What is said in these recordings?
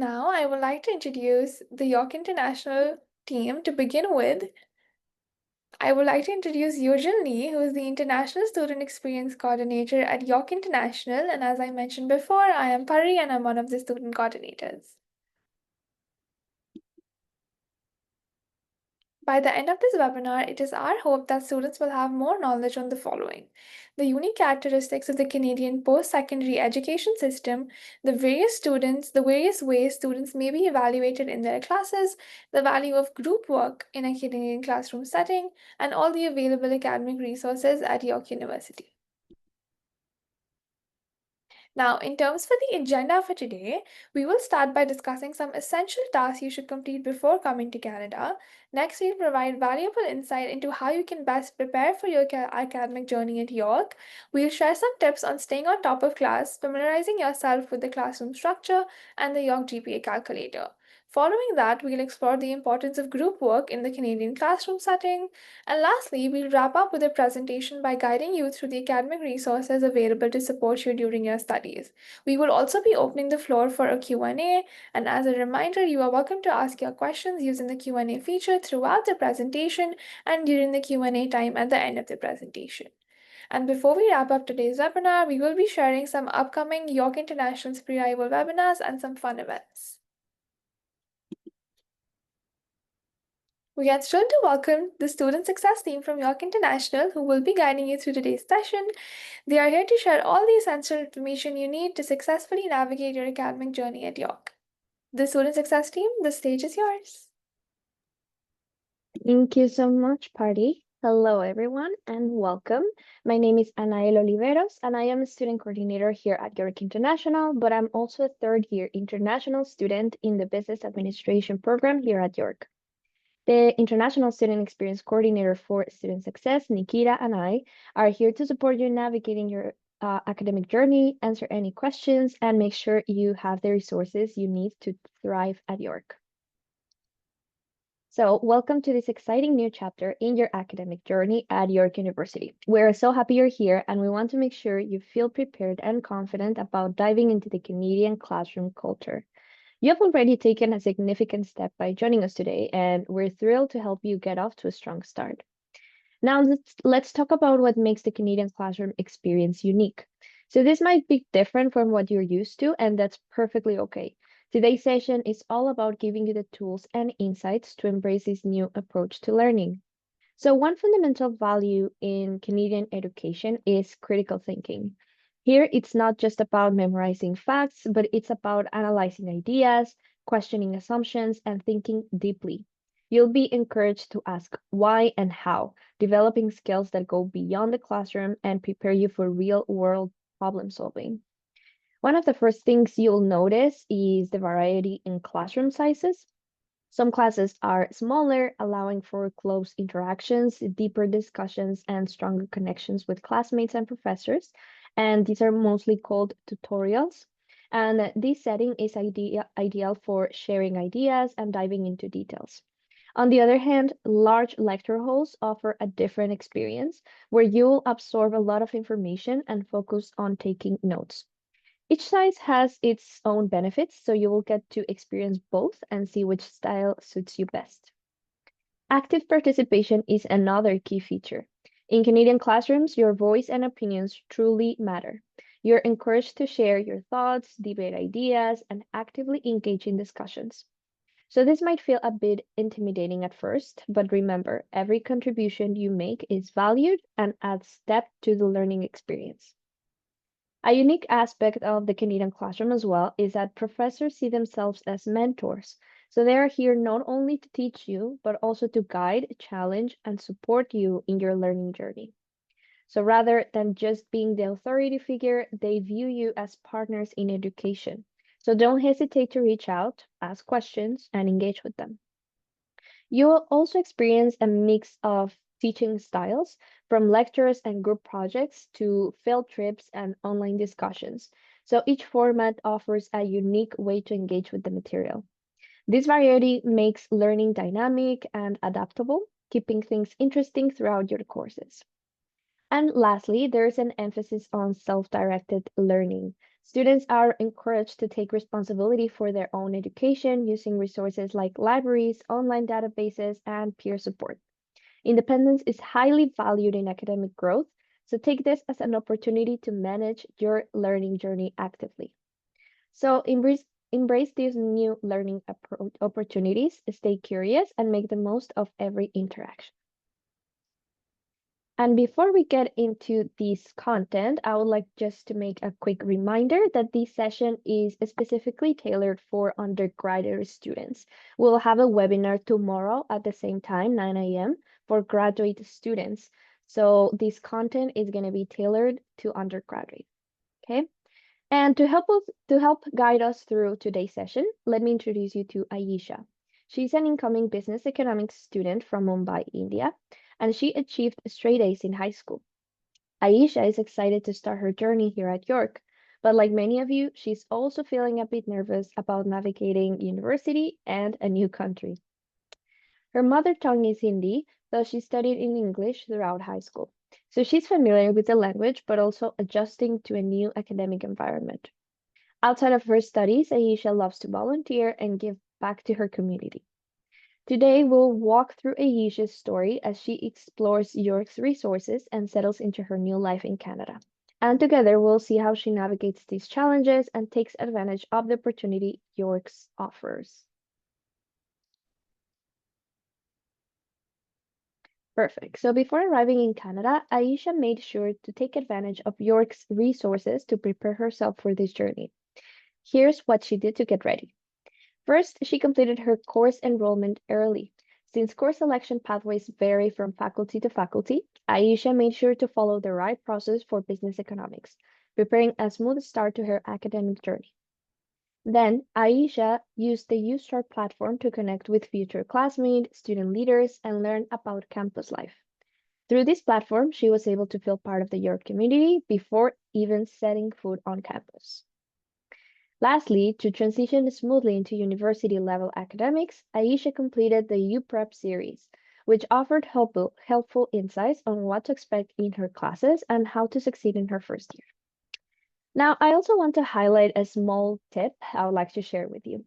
Now, I would like to introduce the York International team. To begin with, I would like to introduce Yujin Lee, who is the International Student Experience Coordinator at York International. And as I mentioned before, I am Pari and I'm one of the student coordinators. By the end of this webinar, it is our hope that students will have more knowledge on the following: the unique characteristics of the Canadian post-secondary education system, the various ways students may be evaluated in their classes, the value of group work in a Canadian classroom setting, and all the available academic resources at York University. Now, in terms for the agenda for today, we will start by discussing some essential tasks you should complete before coming to Canada. Next, we'll provide valuable insight into how you can best prepare for your academic journey at York. We'll share some tips on staying on top of class, familiarizing yourself with the classroom structure and the York GPA calculator. Following that, we'll explore the importance of group work in the Canadian classroom setting. And lastly, we'll wrap up with a presentation by guiding you through the academic resources available to support you during your studies. We will also be opening the floor for a Q&A, and as a reminder, you are welcome to ask your questions using the Q&A feature throughout the presentation and during the Q&A time at the end of the presentation. And before we wrap up today's webinar, we will be sharing some upcoming York International's pre-arrival webinars and some fun events. We are thrilled to welcome the Student Success team from York International who will be guiding you through today's session. They are here to share all the essential information you need to successfully navigate your academic journey at York. The Student Success team, the stage is yours. Thank you so much, Party. Hello, everyone, and welcome. My name is Anael Oliveros, and I am a student coordinator here at York International, but I'm also a third-year international student in the Business Administration program here at York. The International Student Experience Coordinator for Student Success, Nikita, and I are here to support you in navigating your academic journey, answer any questions, and make sure you have the resources you need to thrive at York. So, welcome to this exciting new chapter in your academic journey at York University. We're so happy you're here, and we want to make sure you feel prepared and confident about diving into the Canadian classroom culture. You have already taken a significant step by joining us today, and we're thrilled to help you get off to a strong start. Now, let's talk about what makes the Canadian classroom experience unique. So, this might be different from what you're used to, and that's perfectly okay. Today's session is all about giving you the tools and insights to embrace this new approach to learning. So, one fundamental value in Canadian education is critical thinking. Here, it's not just about memorizing facts, but it's about analyzing ideas, questioning assumptions, and thinking deeply. You'll be encouraged to ask why and how, developing skills that go beyond the classroom and prepare you for real world problem solving. One of the first things you'll notice is the variety in classroom sizes. Some classes are smaller, allowing for close interactions, deeper discussions, and stronger connections with classmates and professors. And these are mostly called tutorials. And this setting is ideal for sharing ideas and diving into details. On the other hand, large lecture halls offer a different experience where you'll absorb a lot of information and focus on taking notes. Each size has its own benefits, so you will get to experience both and see which style suits you best. Active participation is another key feature. In Canadian classrooms, your voice and opinions truly matter. You're encouraged to share your thoughts, debate ideas, and actively engage in discussions. So this might feel a bit intimidating at first, but remember, every contribution you make is valued and adds depth to the learning experience. A unique aspect of the Canadian classroom as well is that professors see themselves as mentors. So they are here not only to teach you, but also to guide, challenge, and support you in your learning journey. So rather than just being the authority figure, they view you as partners in education. So don't hesitate to reach out, ask questions, and engage with them. You'll also experience a mix of teaching styles, from lectures and group projects to field trips and online discussions. So each format offers a unique way to engage with the material. This variety makes learning dynamic and adaptable, keeping things interesting throughout your courses. And lastly, there's an emphasis on self-directed learning. Students are encouraged to take responsibility for their own education using resources like libraries, online databases, and peer support. Independence is highly valued in academic growth, so take this as an opportunity to manage your learning journey actively. So embrace these new learning opportunities, stay curious, and make the most of every interaction. And before we get into this content, I would like just to make a quick reminder that this session is specifically tailored for undergraduate students. We'll have a webinar tomorrow at the same time, 9 a.m., for graduate students. So this content is going to be tailored to undergraduate. Okay. And to help guide us through today's session, let me introduce you to Ayesha. She's an incoming business economics student from Mumbai, India, and she achieved straight A's in high school. Ayesha is excited to start her journey here at York, but like many of you, she's also feeling a bit nervous about navigating university and a new country. Her mother tongue is Hindi, though she studied in English throughout high school. So she's familiar with the language, but also adjusting to a new academic environment. Outside of her studies, Ayesha loves to volunteer and give back to her community. Today, we'll walk through Ayesha's story as she explores York's resources and settles into her new life in Canada. And together, we'll see how she navigates these challenges and takes advantage of the opportunity York's offers. Perfect. So before arriving in Canada, Ayesha made sure to take advantage of York's resources to prepare herself for this journey. Here's what she did to get ready. First, she completed her course enrollment early. Since course selection pathways vary from faculty to faculty, Ayesha made sure to follow the right process for business economics, preparing a smooth start to her academic journey. Then, Ayesha used the UStart platform to connect with future classmates, student leaders, and learn about campus life. Through this platform, she was able to feel part of the York community before even setting foot on campus. Lastly, to transition smoothly into university-level academics, Ayesha completed the UPrep series, which offered helpful insights on what to expect in her classes and how to succeed in her first year. Now, I also want to highlight a small tip I would like to share with you.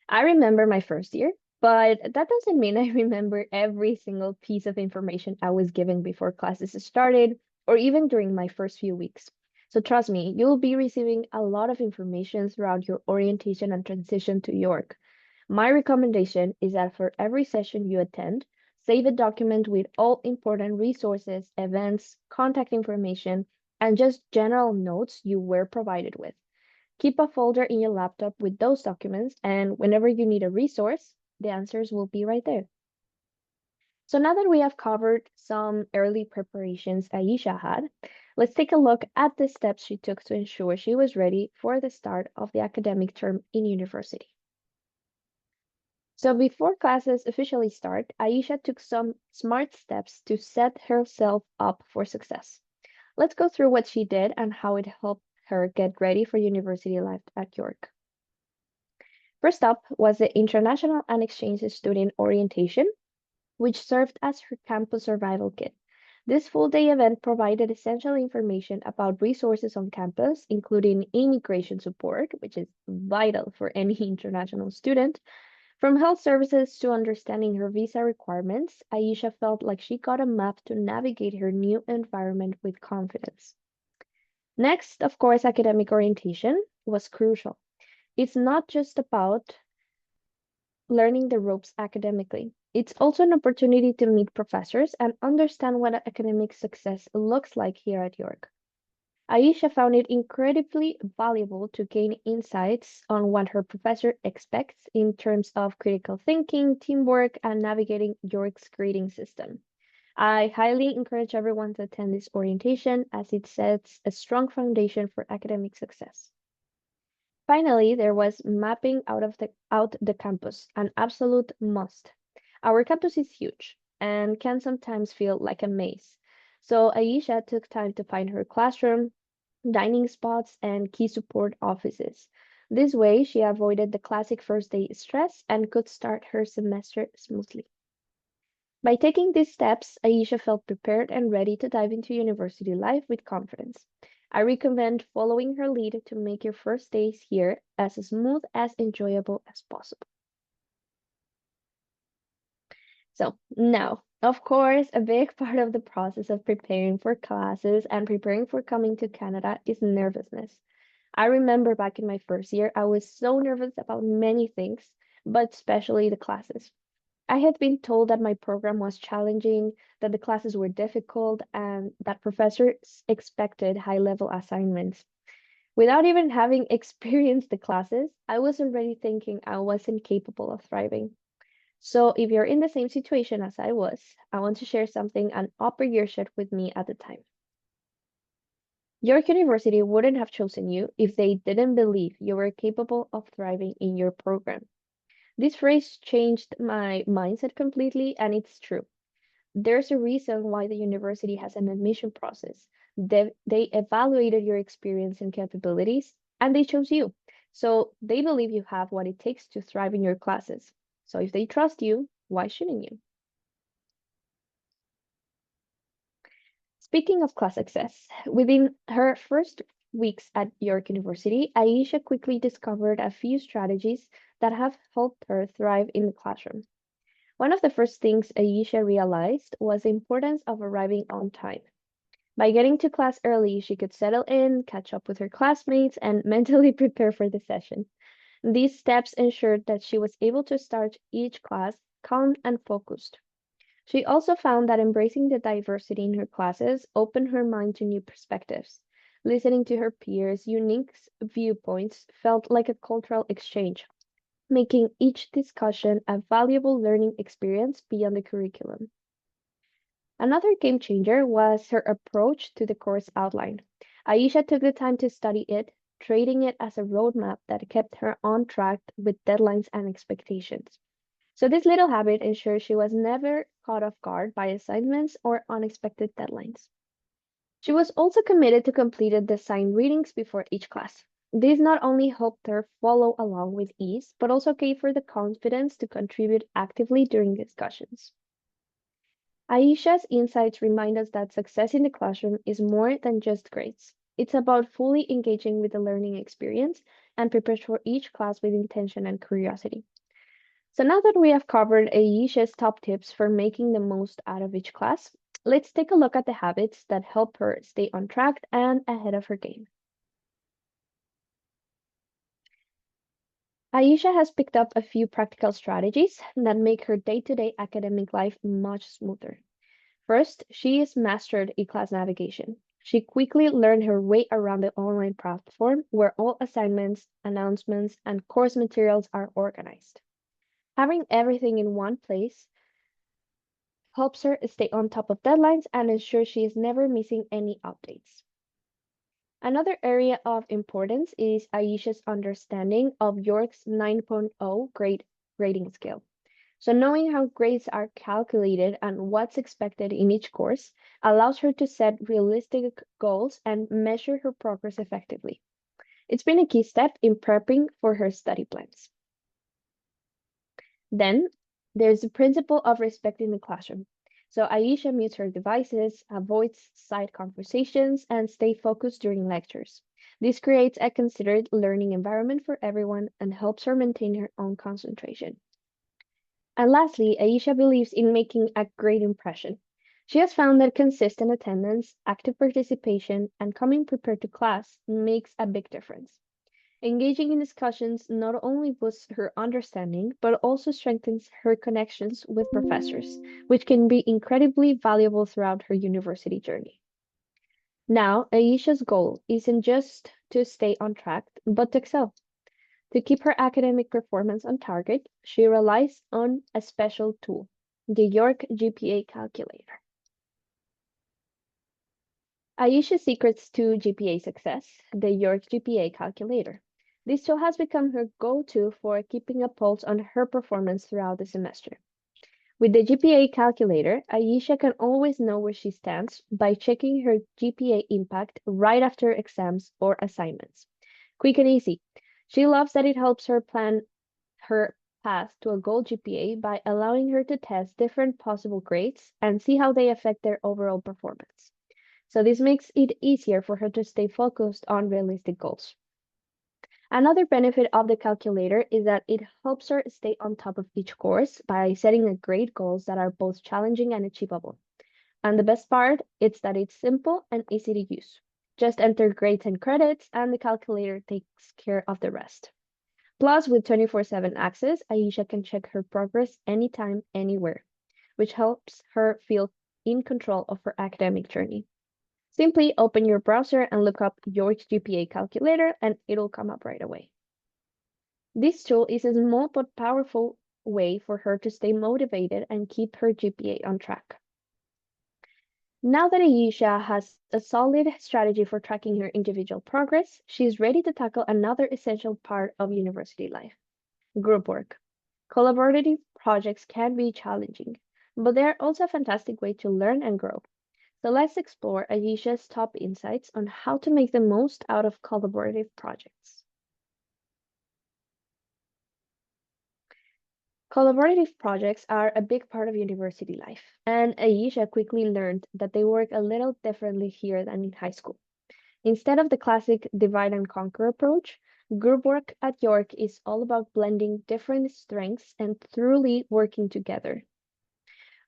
I remember my first year, but that doesn't mean I remember every single piece of information I was given before classes started or even during my first few weeks. So trust me, you'll be receiving a lot of information throughout your orientation and transition to York. My recommendation is that for every session you attend, save a document with all important resources, events, contact information, and just general notes you were provided with. Keep a folder in your laptop with those documents, and whenever you need a resource, the answers will be right there. So now that we have covered some early preparations Ayesha had, let's take a look at the steps she took to ensure she was ready for the start of the academic term in university. So before classes officially start, Ayesha took some smart steps to set herself up for success. Let's go through what she did and how it helped her get ready for university life at York. First up was the International and Exchange Student Orientation, which served as her campus survival kit. This full-day event provided essential information about resources on campus, including immigration support, which is vital for any international student. From health services to understanding her visa requirements, Ayesha felt like she got a map to navigate her new environment with confidence. Next, of course, academic orientation was crucial. It's not just about learning the ropes academically. It's also an opportunity to meet professors and understand what academic success looks like here at York. Aisha found it incredibly valuable to gain insights on what her professor expects in terms of critical thinking, teamwork, and navigating York's grading system. I highly encourage everyone to attend this orientation as it sets a strong foundation for academic success. Finally, there was mapping out the campus, an absolute must. Our campus is huge and can sometimes feel like a maze. So Aisha took time to find her classroom, dining spots, and key support offices. This way, she avoided the classic first day stress and could start her semester smoothly. By taking these steps, Aisha felt prepared and ready to dive into university life with confidence. I recommend following her lead to make your first days here as smooth as enjoyable as possible. So, now, of course, a big part of the process of preparing for classes and preparing for coming to Canada is nervousness. I remember back in my first year, I was so nervous about many things, but especially the classes. I had been told that my program was challenging, that the classes were difficult, and that professors expected high level assignments. Without even having experienced the classes, I was already thinking I wasn't capable of thriving. So, if you're in the same situation as I was, I want to share something an upper year shared with me at the time. York University wouldn't have chosen you if they didn't believe you were capable of thriving in your program. This phrase changed my mindset completely, and it's true. There's a reason why the university has an admission process. They evaluated your experience and capabilities, and they chose you. So they believe you have what it takes to thrive in your classes. So if they trust you, why shouldn't you? Speaking of class success, within her first weeks at York University, Aisha quickly discovered a few strategies that have helped her thrive in the classroom. One of the first things Aisha realized was the importance of arriving on time. By getting to class early, she could settle in, catch up with her classmates, and mentally prepare for the session. These steps ensured that she was able to start each class calm and focused. She also found that embracing the diversity in her classes opened her mind to new perspectives. Listening to her peers' unique viewpoints felt like a cultural exchange, making each discussion a valuable learning experience beyond the curriculum. Another game changer was her approach to the course outline. Aisha took the time to study it, treating it as a roadmap that kept her on track with deadlines and expectations. So, this little habit ensured she was never caught off guard by assignments or unexpected deadlines. She was also committed to completing the assigned readings before each class. This not only helped her follow along with ease, but also gave her the confidence to contribute actively during discussions. Aisha's insights remind us that success in the classroom is more than just grades. It's about fully engaging with the learning experience and prepare for each class with intention and curiosity. So now that we have covered Aisha's top tips for making the most out of each class, let's take a look at the habits that help her stay on track and ahead of her game. Aisha has picked up a few practical strategies that make her day-to-day academic life much smoother. First, she is mastered e-class navigation. She quickly learned her way around the online platform where all assignments, announcements, and course materials are organized. Having everything in one place helps her stay on top of deadlines and ensure she is never missing any updates. Another area of importance is Aisha's understanding of York's 9.0 grading scale. So, knowing how grades are calculated and what's expected in each course allows her to set realistic goals and measure her progress effectively. It's been a key step in prepping for her study plans. Then, there's the principle of respecting the classroom. So, Aisha mutes her devices, avoids side conversations, and stay focused during lectures. This creates a considered learning environment for everyone and helps her maintain her own concentration. And lastly, Aisha believes in making a great impression. She has found that consistent attendance, active participation, and coming prepared to class makes a big difference. Engaging in discussions not only boosts her understanding, but also strengthens her connections with professors, which can be incredibly valuable throughout her university journey. Now, Aisha's goal isn't just to stay on track, but to excel. To keep her academic performance on target, she relies on a special tool, the York GPA calculator. Aisha's secrets to GPA success, the York GPA calculator. This tool has become her go-to for keeping a pulse on her performance throughout the semester. With the GPA calculator, Aisha can always know where she stands by checking her GPA impact right after exams or assignments. Quick and easy. She loves that it helps her plan her path to a gold GPA by allowing her to test different possible grades and see how they affect their overall performance. So this makes it easier for her to stay focused on realistic goals. Another benefit of the calculator is that it helps her stay on top of each course by setting a grade goals that are both challenging and achievable. And the best part is that it's simple and easy to use. Just enter grades and credits, and the calculator takes care of the rest. Plus, with 24/7 access, Aisha can check her progress anytime, anywhere, which helps her feel in control of her academic journey. Simply open your browser and look up York GPA calculator, and it'll come up right away. This tool is a small but powerful way for her to stay motivated and keep her GPA on track. Now that Aisha has a solid strategy for tracking her individual progress, she is ready to tackle another essential part of university life: group work. Collaborative projects can be challenging, but they're also a fantastic way to learn and grow. So let's explore Aisha's top insights on how to make the most out of collaborative projects. Collaborative projects are a big part of university life, and Aisha quickly learned that they work a little differently here than in high school. Instead of the classic divide and conquer approach, group work at York is all about blending different strengths and truly working together.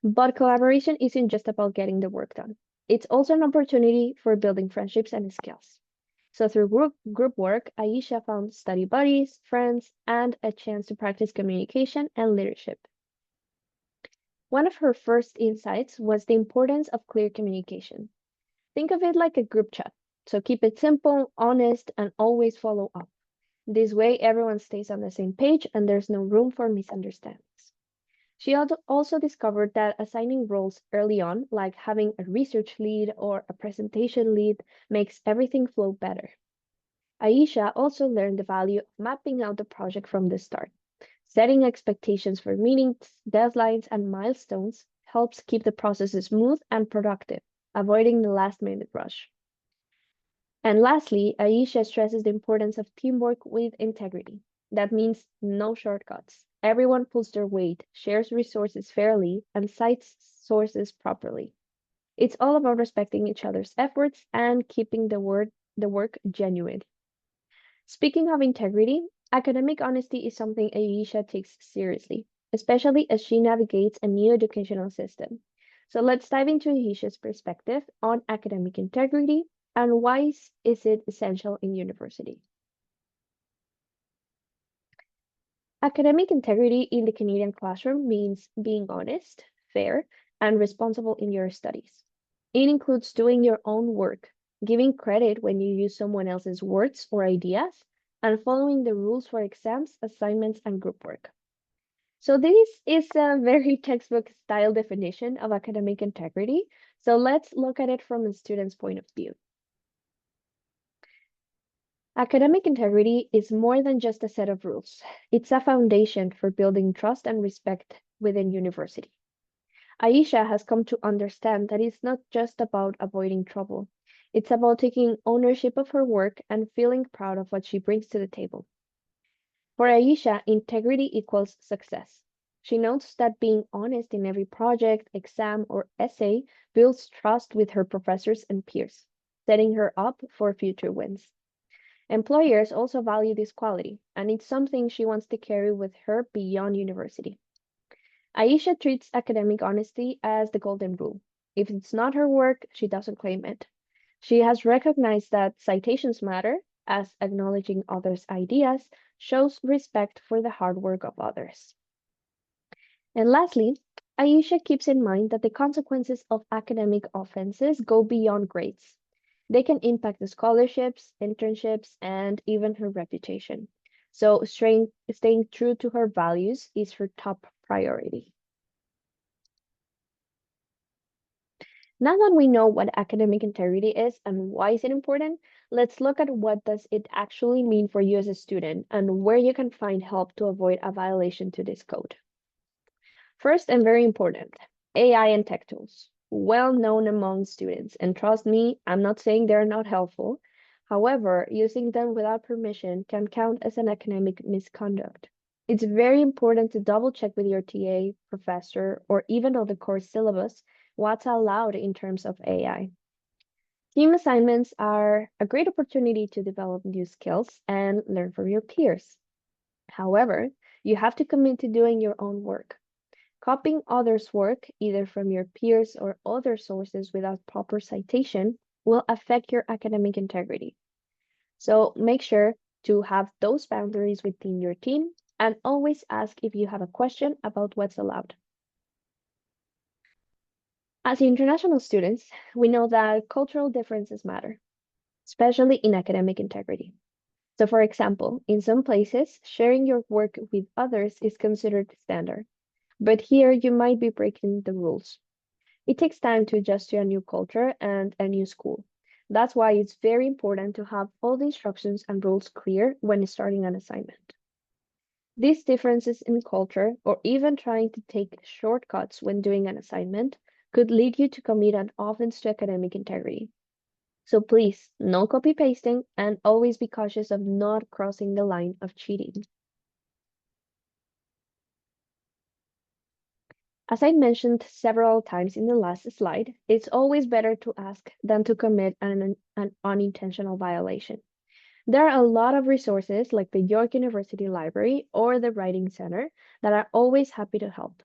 But collaboration isn't just about getting the work done. It's also an opportunity for building friendships and skills. So through group work, Aisha found study buddies, friends, and a chance to practice communication and leadership. One of her first insights was the importance of clear communication. Think of it like a group chat. So keep it simple, honest, and always follow up. This way, everyone stays on the same page and there's no room for misunderstandings. She also discovered that assigning roles early on, like having a research lead or a presentation lead, makes everything flow better. Aisha also learned the value of mapping out the project from the start. Setting expectations for meetings, deadlines, and milestones helps keep the process smooth and productive, avoiding the last minute rush. And lastly, Aisha stresses the importance of teamwork with integrity. That means no shortcuts. Everyone pulls their weight, shares resources fairly, and cites sources properly. It's all about respecting each other's efforts and keeping the work genuine. Speaking of integrity, academic honesty is something Aisha takes seriously, especially as she navigates a new educational system. So let's dive into Aisha's perspective on academic integrity and why is it essential in university. Academic integrity in the Canadian classroom means being honest, fair, and responsible in your studies. It includes doing your own work, giving credit when you use someone else's words or ideas, and following the rules for exams, assignments, and group work. So this is a very textbook style definition of academic integrity. So let's look at it from a student's point of view. Academic integrity is more than just a set of rules. It's a foundation for building trust and respect within university. Aisha has come to understand that it's not just about avoiding trouble. It's about taking ownership of her work and feeling proud of what she brings to the table. For Aisha, integrity equals success. She notes that being honest in every project, exam, or essay builds trust with her professors and peers, setting her up for future wins. Employers also value this quality, and it's something she wants to carry with her beyond university. Aisha treats academic honesty as the golden rule. If it's not her work, she doesn't claim it. She has recognized that citations matter, as acknowledging others' ideas shows respect for the hard work of others. And lastly, Aisha keeps in mind that the consequences of academic offenses go beyond grades. They can impact the scholarships, internships, and even her reputation. So staying true to her values is her top priority. Now that we know what academic integrity is and why is it important, let's look at what does it actually mean for you as a student and where you can find help to avoid a violation to this code. First, and very important, AI and tech tools. Well known among students, and trust me, I'm not saying they're not helpful. However, using them without permission can count as an academic misconduct. It's very important to double check with your TA, professor, or even on the course syllabus what's allowed in terms of AI. Team assignments are a great opportunity to develop new skills and learn from your peers. However, you have to commit to doing your own work. Copying others' work, either from your peers or other sources without proper citation, will affect your academic integrity. So make sure to have those boundaries within your team and always ask if you have a question about what's allowed. As international students, we know that cultural differences matter, especially in academic integrity. So, for example, in some places, sharing your work with others is considered standard, but here you might be breaking the rules. It takes time to adjust to a new culture and a new school. That's why it's very important to have all the instructions and rules clear when starting an assignment. These differences in culture, or even trying to take shortcuts when doing an assignment, could lead you to commit an offense to academic integrity. So please, no copy pasting and always be cautious of not crossing the line of cheating. As I mentioned several times in the last slide, it's always better to ask than to commit an unintentional violation. There are a lot of resources like the York University Library or the Writing Center that are always happy to help.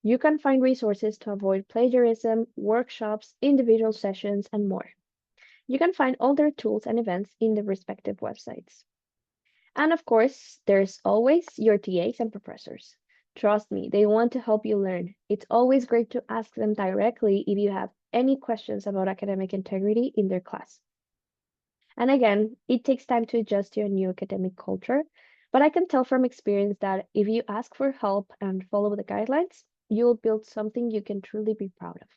You can find resources to avoid plagiarism, workshops, individual sessions, and more. You can find all their tools and events in the respective websites. And of course, there's always your TAs and professors. Trust me, they want to help you learn. It's always great to ask them directly if you have any questions about academic integrity in their class. And again, it takes time to adjust to a new academic culture, but I can tell from experience that if you ask for help and follow the guidelines, you'll build something you can truly be proud of.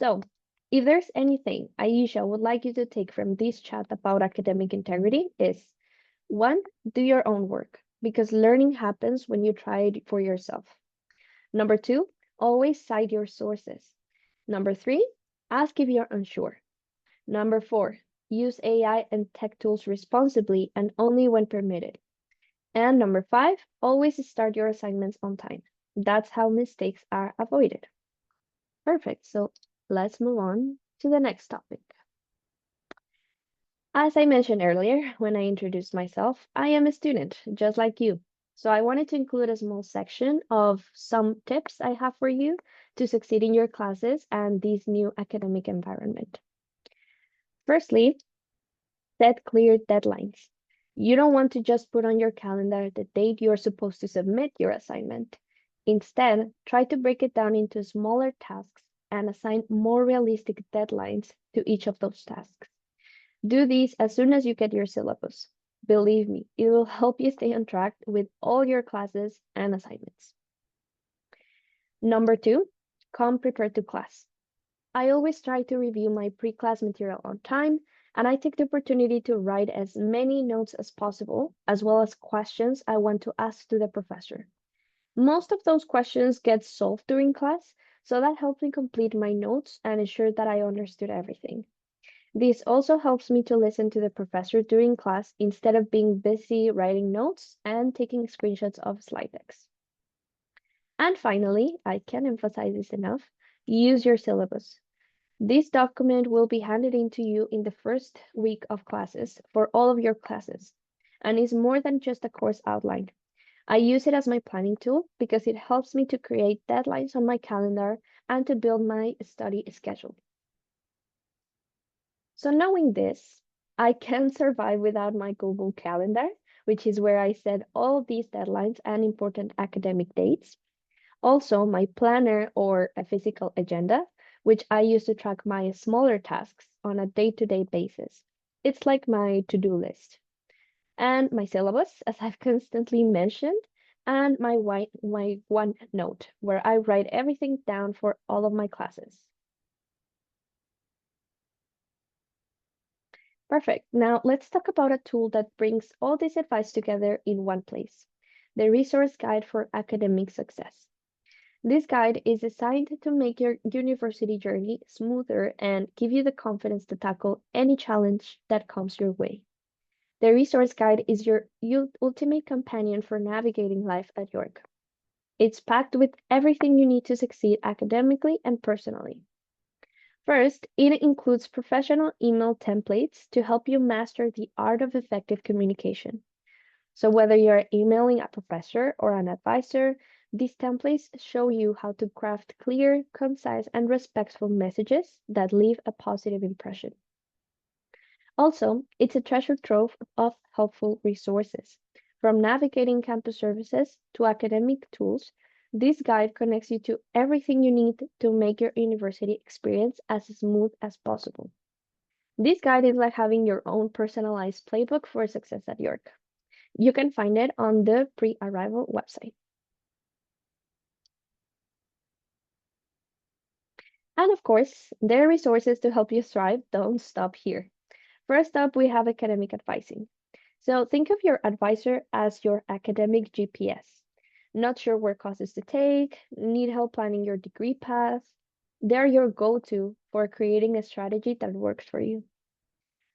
So, if there's anything Aisha would like you to take from this chat about academic integrity is one, do your own work because learning happens when you try it for yourself. Number two, always cite your sources. Number three, ask if you're unsure. Number four, use AI and tech tools responsibly and only when permitted. And number five, always start your assignments on time. That's how mistakes are avoided. Perfect. So let's move on to the next topic. As I mentioned earlier, when I introduced myself, I am a student, just like you. So I wanted to include a small section of some tips I have for you to succeed in your classes and this new academic environment. Firstly, set clear deadlines. You don't want to just put on your calendar the date you're supposed to submit your assignment. Instead, try to break it down into smaller tasks and assign more realistic deadlines to each of those tasks. Do these as soon as you get your syllabus. Believe me, it will help you stay on track with all your classes and assignments. Number two, come prepared to class. I always try to review my pre-class material on time, and I take the opportunity to write as many notes as possible, as well as questions I want to ask to the professor. Most of those questions get solved during class, so that helps me complete my notes and ensure that I understood everything. This also helps me to listen to the professor during class instead of being busy writing notes and taking screenshots of slide decks. And finally, I can't emphasize this enough, use your syllabus. This document will be handed in to you in the first week of classes for all of your classes, and is more than just a course outline. I use it as my planning tool because it helps me to create deadlines on my calendar and to build my study schedule. So knowing this, I can survive without my Google Calendar, which is where I set all these deadlines and important academic dates. Also, my planner or a physical agenda, which I use to track my smaller tasks on a day-to-day basis. It's like my to-do list. And my syllabus, as I've constantly mentioned, and my OneNote, where I write everything down for all of my classes. Perfect. Now let's talk about a tool that brings all this advice together in one place, the Resource Guide for Academic Success. This guide is designed to make your university journey smoother and give you the confidence to tackle any challenge that comes your way. The resource guide is your ultimate companion for navigating life at York. It's packed with everything you need to succeed academically and personally. First, it includes professional email templates to help you master the art of effective communication. So, whether you're emailing a professor or an advisor, these templates show you how to craft clear, concise, and respectful messages that leave a positive impression. Also, it's a treasure trove of helpful resources. From navigating campus services to academic tools, this guide connects you to everything you need to make your university experience as smooth as possible. This guide is like having your own personalized playbook for success at York. You can find it on the pre-arrival website. And of course, their resources to help you thrive don't stop here. First up, we have academic advising. So think of your advisor as your academic GPS. Not sure where courses to take, need help planning your degree path. They're your go-to for creating a strategy that works for you.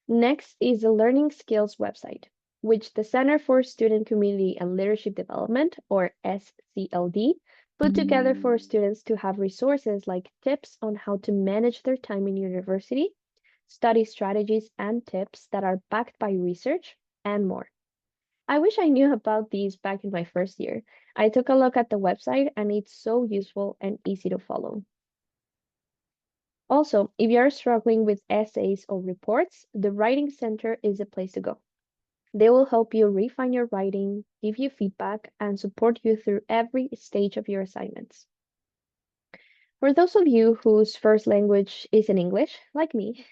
Next is the Learning Skills website, which the Center for Student Community and Leadership Development, or SCLD, put together for students to have resources like tips on how to manage their time in university, study strategies and tips that are backed by research, and more. I wish I knew about these back in my first year. I took a look at the website and it's so useful and easy to follow. Also, if you're struggling with essays or reports, the Writing Center is a place to go. They will help you refine your writing, give you feedback, and support you through every stage of your assignments. For those of you whose first language is in English, like me,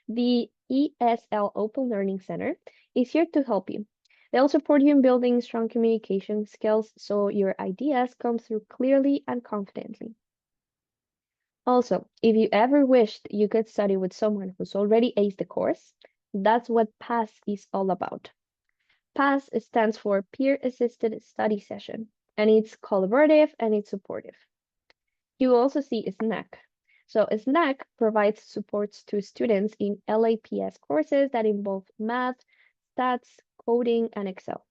the ESL Open Learning Center is here to help you. They'll support you in building strong communication skills so your ideas come through clearly and confidently. Also, if you ever wished you could study with someone who's already aced the course, that's what PASS is all about. PASS stands for Peer Assisted Study Session, and it's collaborative and it's supportive. You also see SNAC. So SNAC provides supports to students in LAPS courses that involve math, stats, coding, and Excel.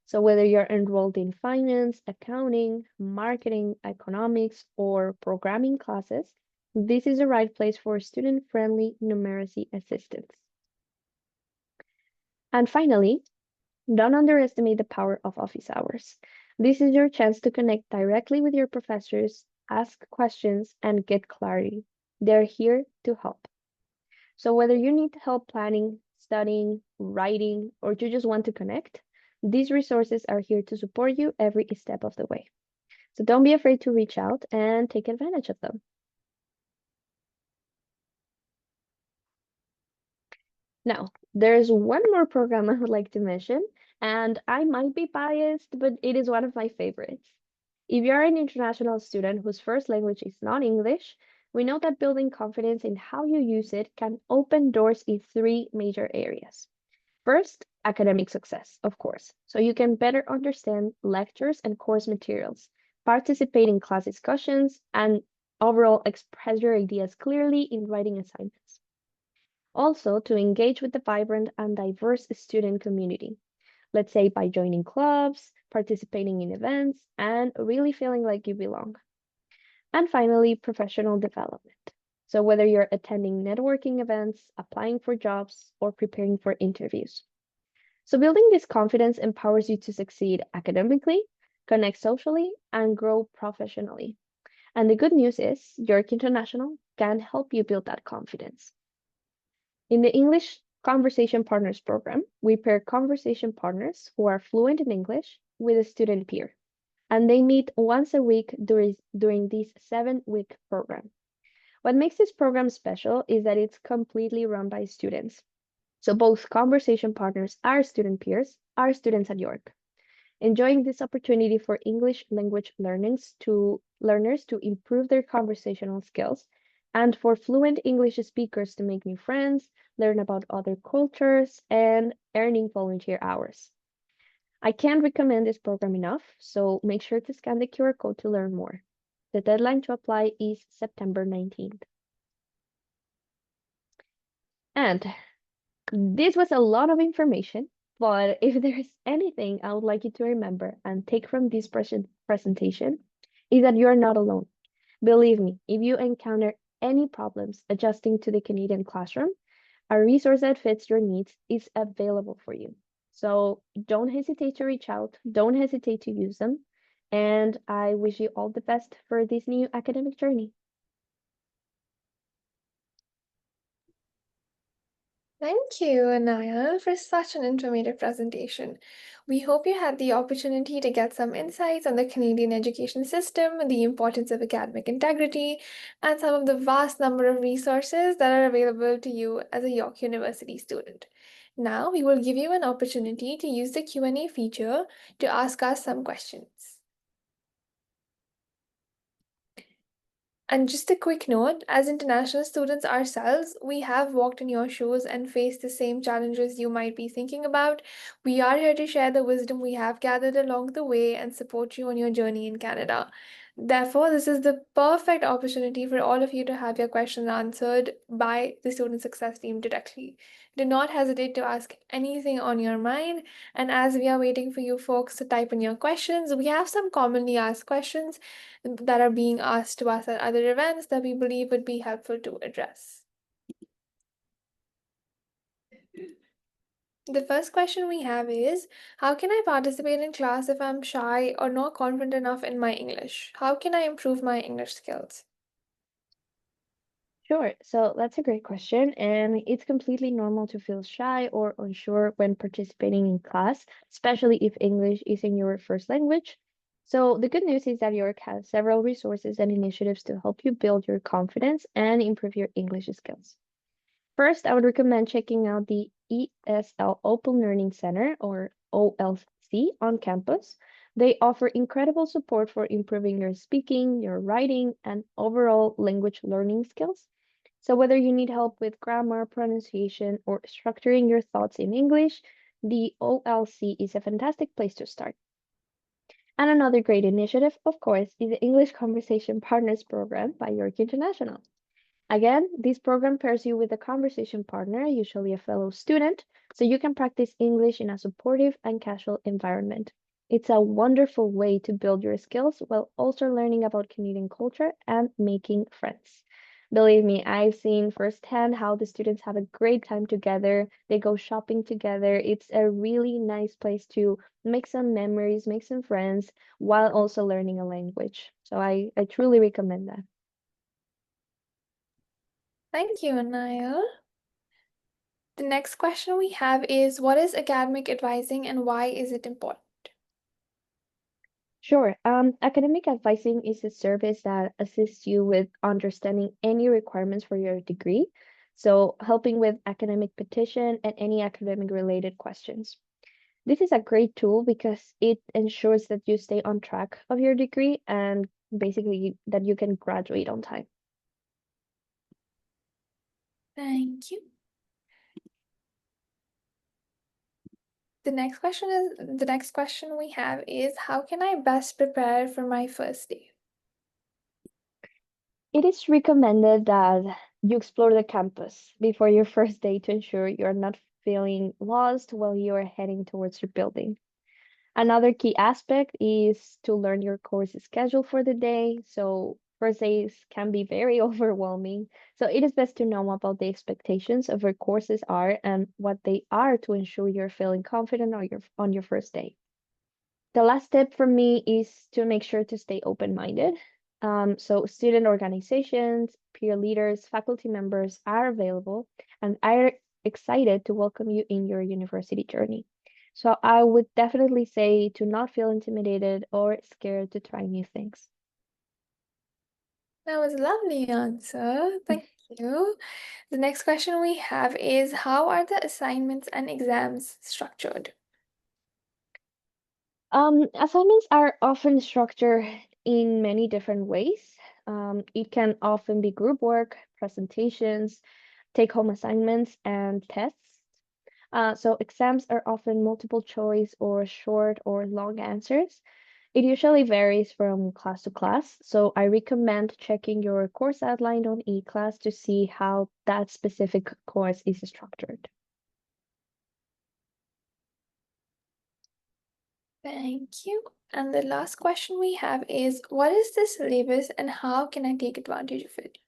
So whether you're enrolled in finance, accounting, marketing, economics, or programming classes, this is the right place for student-friendly numeracy assistance. And finally, don't underestimate the power of office hours. This is your chance to connect directly with your professors, ask questions, and get clarity. They're here to help. So whether you need help planning, studying, writing, or you just want to connect, these resources are here to support you every step of the way. So don't be afraid to reach out and take advantage of them. Now, there's one more program I would like to mention, and I might be biased, but it is one of my favorites. If you're an international student whose first language is not English, we know that building confidence in how you use it can open doors in three major areas. First, academic success, of course, so you can better understand lectures and course materials, participate in class discussions, and overall express your ideas clearly in writing assignments. Also, to engage with the vibrant and diverse student community, let's say by joining clubs, participating in events, and really feeling like you belong. And finally, professional development. So, whether you're attending networking events, applying for jobs, or preparing for interviews. So, building this confidence empowers you to succeed academically, connect socially, and grow professionally. And the good news is, York International can help you build that confidence. In the English Conversation Partners program, we pair conversation partners who are fluent in English with a student peer, and they meet once a week during this 7-week program. What makes this program special is that it's completely run by students. So both conversation partners are student peers, are students at York, enjoying this opportunity for English language learners to improve their conversational skills, and for fluent English speakers to make new friends, learn about other cultures, and earning volunteer hours. I can't recommend this program enough, so make sure to scan the QR code to learn more. The deadline to apply is September 19th. And this was a lot of information. But if there's anything I would like you to remember and take from this presentation, is that you're not alone. Believe me, if you encounter any problems adjusting to the Canadian classroom, a resource that fits your needs is available for you. So don't hesitate to reach out, don't hesitate to use them, and I wish you all the best for this new academic journey. Thank you, Anaya, for such an informative presentation. We hope you had the opportunity to get some insights on the Canadian education system, the importance of academic integrity, and some of the vast number of resources that are available to you as a York University student. Now, we will give you an opportunity to use the Q&A feature to ask us some questions. And just a quick note, as international students ourselves, we have walked in your shoes and faced the same challenges you might be thinking about. We are here to share the wisdom we have gathered along the way and support you on your journey in Canada. Therefore, this is the perfect opportunity for all of you to have your questions answered by the student success team directly. Do not hesitate to ask anything on your mind. And as we are waiting for you folks to type in your questions, we have some commonly asked questions that are being asked to us at other events that we believe would be helpful to address. The first question we have is, how can I participate in class if I'm shy or not confident enough in my English? How can I improve my English skills? Sure, so that's a great question, and it's completely normal to feel shy or unsure when participating in class, especially if English isn't your first language. So, the good news is that York has several resources and initiatives to help you build your confidence and improve your English skills. First, I would recommend checking out the ESL Open Learning Center, or OLC, on campus. They offer incredible support for improving your speaking, your writing, and overall language learning skills. So, whether you need help with grammar, pronunciation, or structuring your thoughts in English, the OLC is a fantastic place to start. And another great initiative, of course, is the English Conversation Partners Program by York International. Again, this program pairs you with a conversation partner, usually a fellow student, so you can practice English in a supportive and casual environment. It's a wonderful way to build your skills while also learning about Canadian culture and making friends. Believe me, I've seen firsthand how the students have a great time together. They go shopping together. It's a really nice place to make some memories, make some friends, while also learning a language. So I truly recommend that. Thank you, Anaya. The next question we have is, what is academic advising and why is it important? Sure. Academic advising is a service that assists you with understanding any requirements for your degree, so helping with academic petition and any academic related questions. This is a great tool because it ensures that you stay on track of your degree and basically that you can graduate on time. Thank you. The next question we have is, how can I best prepare for my first day? It is recommended that you explore the campus before your first day to ensure you're not feeling lost while you are heading towards your building. Another key aspect is to learn your course schedule for the day. So first days can be very overwhelming. So it is best to know about the expectations of your courses are and what they are to ensure you're feeling confident on your first day. The last tip for me is to make sure to stay open-minded. So student organizations, peer leaders, faculty members are available and are excited to welcome you in your university journey. So I would definitely say to not feel intimidated or scared to try new things. That was a lovely answer. Thank you. The next question we have is, how are the assignments and exams structured? Assignments are often structured in many different ways. It can often be group work, presentations, take-home assignments, and tests. So exams are often multiple choice or short or long answers. It usually varies from class to class, so I recommend checking your course outline on eClass to see how that specific course is structured. Thank you. And the last question we have is, what is the syllabus and how can I take advantage of it?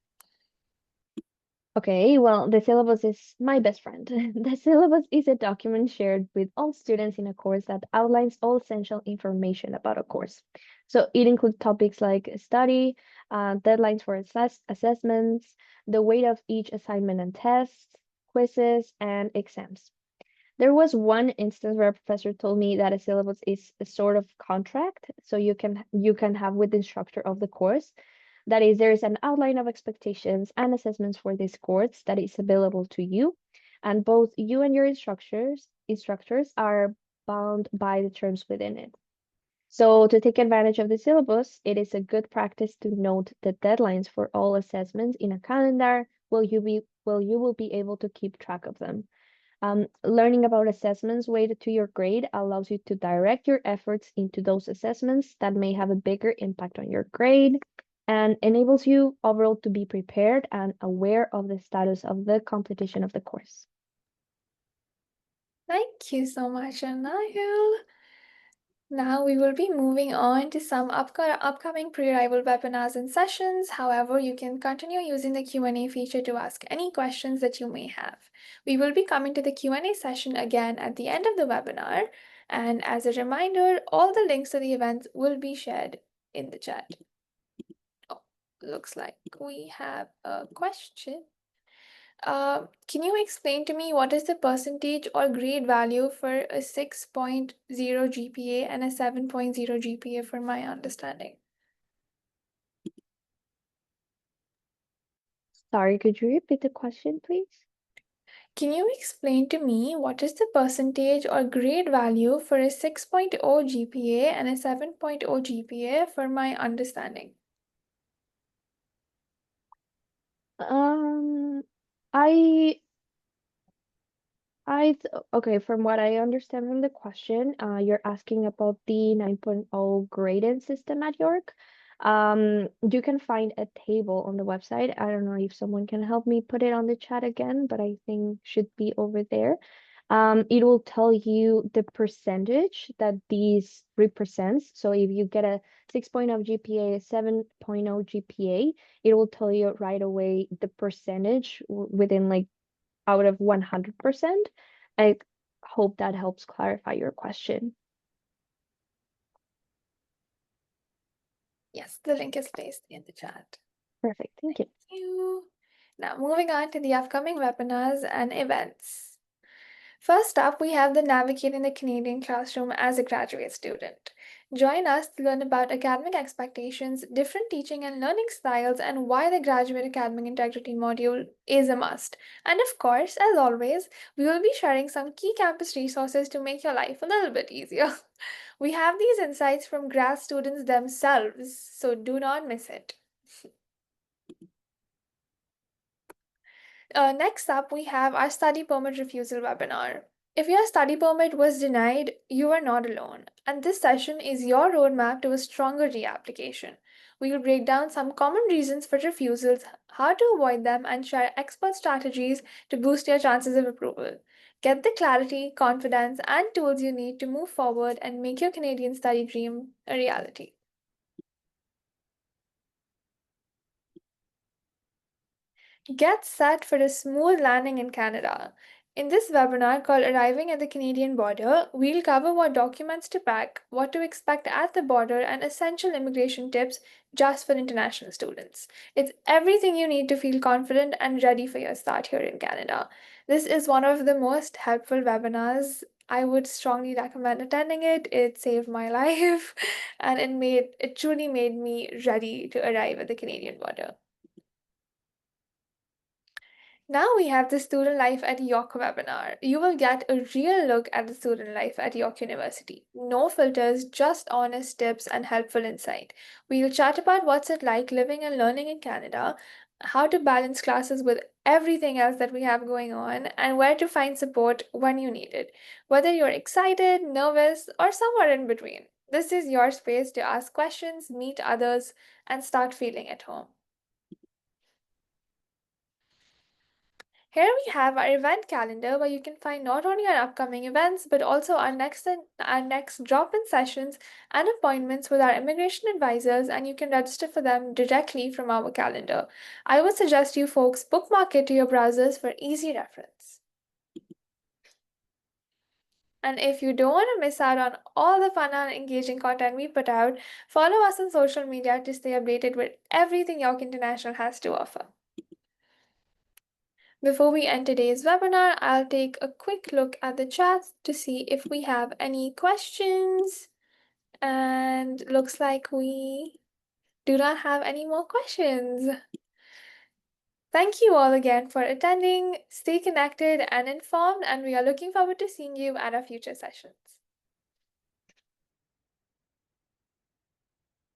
Okay, well, the syllabus is my best friend. The syllabus is a document shared with all students in a course that outlines all essential information about a course. So it includes topics like study, deadlines for assessments, the weight of each assignment and tests, quizzes, and exams. There was one instance where a professor told me that a syllabus is a sort of contract, so you can have with the instructor of the course. That is, there is an outline of expectations and assessments for this course that is available to you, and both you and your instructors are bound by the terms within it. So to take advantage of the syllabus, it is a good practice to note the deadlines for all assessments in a calendar. You will be able to keep track of them. Learning about assessments weighted to your grade allows you to direct your efforts into those assessments that may have a bigger impact on your grade and enables you overall to be prepared and aware of the status of the competition of the course. Thank you so much, Anahil. Now we will be moving on to some upcoming pre-arrival webinars and sessions. However, you can continue using the Q&A feature to ask any questions that you may have. We will be coming to the Q&A session again at the end of the webinar. And as a reminder, all the links to the events will be shared in the chat. Oh, looks like we have a question. Can you explain to me what is the percentage or grade value for a 6.0 GPA and a 7.0 GPA for my understanding? Sorry, could you repeat the question, please? Can you explain to me what is the percentage or grade value for a 6.0 GPA and a 7.0 GPA for my understanding? Um, I okay, from what I understand from the question, you're asking about the 9.0 grading system at York. You can find a table on the website. I don't know if someone can help me put it on the chat again, but I think should be over there. It will tell you the percentage that these represents. So if you get a 6.0 GPA, 7.0 GPA, it will tell you right away the percentage within like out of 100%. I hope that helps clarify your question. Yes, the link is placed in the chat. Perfect. Thank you. Thank you. Now, moving on to the upcoming webinars and events. First up, we have the Navigating the Canadian Classroom as a Graduate Student. Join us to learn about academic expectations, different teaching and learning styles, and why the Graduate Academic Integrity module is a must. And of course, as always, we will be sharing some key campus resources to make your life a little bit easier. We have these insights from grad students themselves, so do not miss it. Next up, we have our study permit refusal webinar. If your study permit was denied, you are not alone, and this session is your roadmap to a stronger reapplication. We will break down some common reasons for refusals, how to avoid them, and share expert strategies to boost your chances of approval. Get the clarity, confidence, and tools you need to move forward and make your Canadian study dream a reality. Get set for a smooth landing in Canada. In this webinar called Arriving at the Canadian Border, we'll cover what documents to pack, what to expect at the border, and essential immigration tips just for international students. It's everything you need to feel confident and ready for your start here in Canada. This is one of the most helpful webinars. I would strongly recommend attending it. It saved my life and it truly made me ready to arrive at the Canadian border. Now we have the Student Life at York webinar. You will get a real look at the student life at York University. No filters, just honest tips and helpful insight. We'll chat about what's it like living and learning in Canada, how to balance classes with everything else that we have going on, and where to find support when you need it. Whether you're excited, nervous, or somewhere in between, this is your space to ask questions, meet others, and start feeling at home. Here we have our event calendar where you can find not only our upcoming events but also our next drop-in sessions and appointments with our immigration advisors, and you can register for them directly from our calendar. I would suggest you folks bookmark it to your browsers for easy reference. And if you don't want to miss out on all the fun and engaging content we put out, follow us on social media to stay updated with everything York International has to offer. Before we end today's webinar, I'll take a quick look at the chat to see if we have any questions. And looks like we do not have any more questions. Thank you all again for attending. Stay connected and informed, and we are looking forward to seeing you at our future sessions.